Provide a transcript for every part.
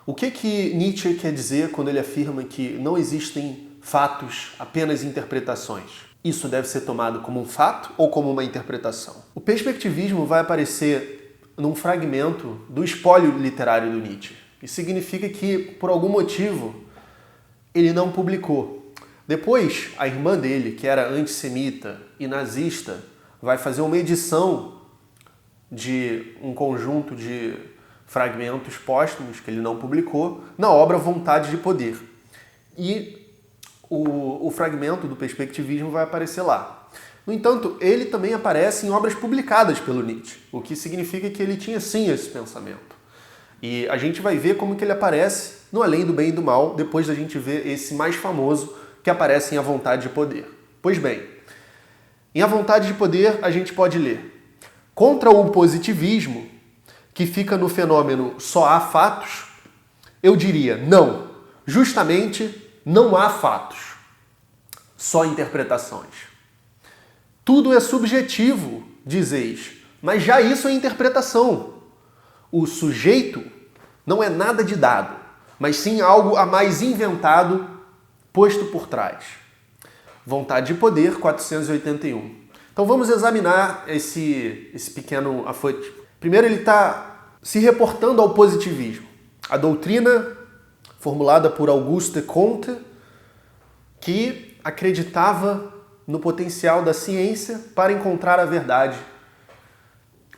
O que Nietzsche quer dizer quando ele afirma que não existem fatos, apenas interpretações? Isso deve ser tomado como um fato ou como uma interpretação? O perspectivismo vai aparecer num fragmento do espólio literário do Nietzsche. Isso significa que, por algum motivo, ele não publicou. Depois, a irmã dele, que era antissemita e nazista, vai fazer uma edição de um conjunto de fragmentos póstumos que ele não publicou na obra Vontade de Poder. E o fragmento do perspectivismo vai aparecer lá. No entanto, ele também aparece em obras publicadas pelo Nietzsche, o que significa que ele tinha sim esse pensamento. E a gente vai ver como que ele aparece no Além do Bem e do Mal, depois da gente ver esse mais famoso que aparece em A Vontade de Poder. Pois bem, em A Vontade de Poder a gente pode ler: contra o positivismo, que fica no fenômeno só há fatos, eu diria não, justamente não há fatos, só interpretações. Tudo é subjetivo, dizeis, mas já isso é interpretação. O sujeito não é nada de dado, mas sim algo a mais inventado, posto por trás. Vontade de Poder, 481. Então vamos examinar esse pequeno afute. Primeiro, ele está se reportando ao positivismo. A doutrina formulada por Auguste Comte, que acreditava no potencial da ciência para encontrar a verdade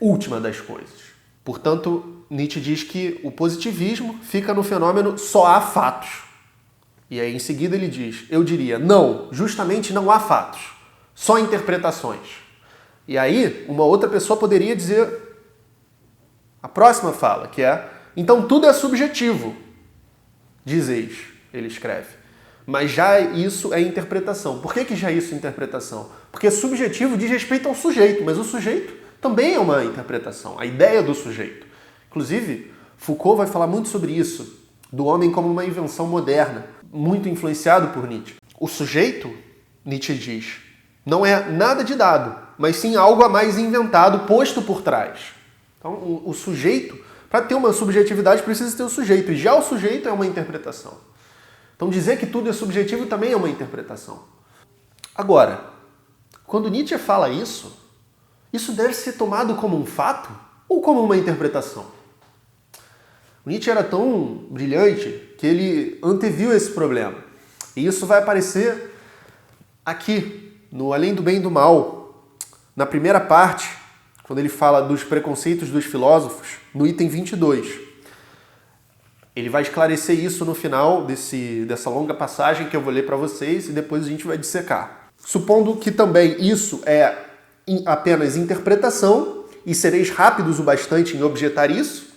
última das coisas. Portanto, Nietzsche diz que o positivismo fica no fenômeno só há fatos. E aí, em seguida, ele diz, eu diria, não, justamente não há fatos, só interpretações. E aí, uma outra pessoa poderia dizer a próxima fala, que é, então tudo é subjetivo, dizeis, ele escreve. Mas já isso é interpretação. Por que já isso é interpretação? Porque subjetivo diz respeito ao sujeito, mas o sujeito também é uma interpretação, a ideia do sujeito. Inclusive, Foucault vai falar muito sobre isso, do homem como uma invenção moderna, muito influenciado por Nietzsche. O sujeito, Nietzsche diz, não é nada de dado, mas sim algo a mais inventado, posto por trás. Então, o sujeito, para ter uma subjetividade, precisa ter o sujeito, e já o sujeito é uma interpretação. Então, dizer que tudo é subjetivo também é uma interpretação. Agora, quando Nietzsche fala isso deve ser tomado como um fato ou como uma interpretação? O Nietzsche era tão brilhante que ele anteviu esse problema. E isso vai aparecer aqui, no Além do Bem e do Mal, na primeira parte, quando ele fala dos preconceitos dos filósofos, no item 22. Ele vai esclarecer isso no final dessa longa passagem que eu vou ler para vocês e depois a gente vai dissecar. Supondo que também isso é apenas interpretação e sereis rápidos o bastante em objetar isso,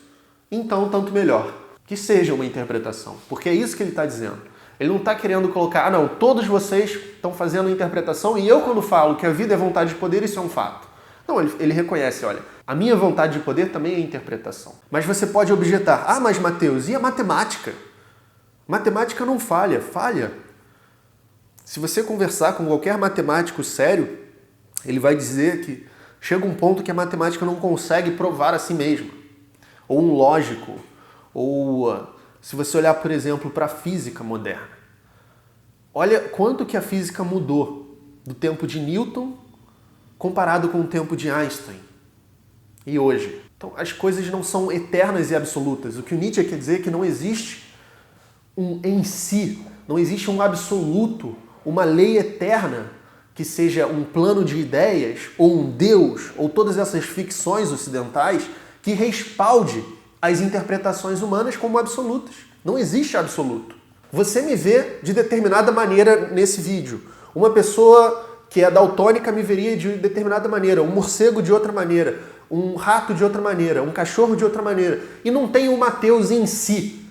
então tanto melhor. Que seja uma interpretação, porque é isso que ele está dizendo. Ele não está querendo colocar, não, todos vocês estão fazendo interpretação e eu quando falo que a vida é vontade de poder, isso é um fato. Não, ele reconhece, olha, a minha vontade de poder também é interpretação. Mas você pode objetar, mas Mateus, e a matemática? Matemática não falha, falha. Se você conversar com qualquer matemático sério, ele vai dizer que chega um ponto que a matemática não consegue provar a si mesma. Ou um lógico, ou se você olhar, por exemplo, para a física moderna. Olha quanto que a física mudou do tempo de Newton comparado com o tempo de Einstein e hoje. Então, as coisas não são eternas e absolutas. O que o Nietzsche quer dizer é que não existe um em si, não existe um absoluto, uma lei eterna que seja um plano de ideias, ou um Deus, ou todas essas ficções ocidentais que respalde as interpretações humanas como absolutas. Não existe absoluto. Você me vê de determinada maneira nesse vídeo. Uma pessoa que é daltônica me veria de determinada maneira, um morcego de outra maneira, um rato de outra maneira, um cachorro de outra maneira. E não tem o Mateus em si.